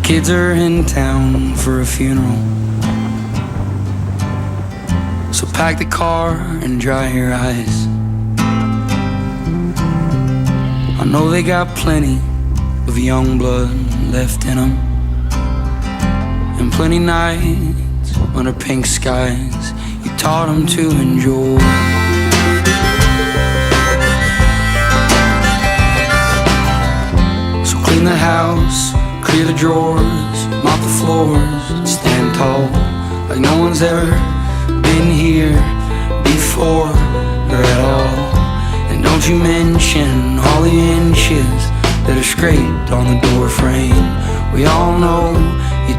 kids are in town for a funeral, so pack the car and dry your eyes. I know they got plenty of young blood left in them, and plenty nights under pink skies you taught them to enjoy. So clean the house, clear the drawers, mop the floors, and stand tall like no one's ever been here before or at all. And don't you mention all the inches that are scraped on the door frame. We all know you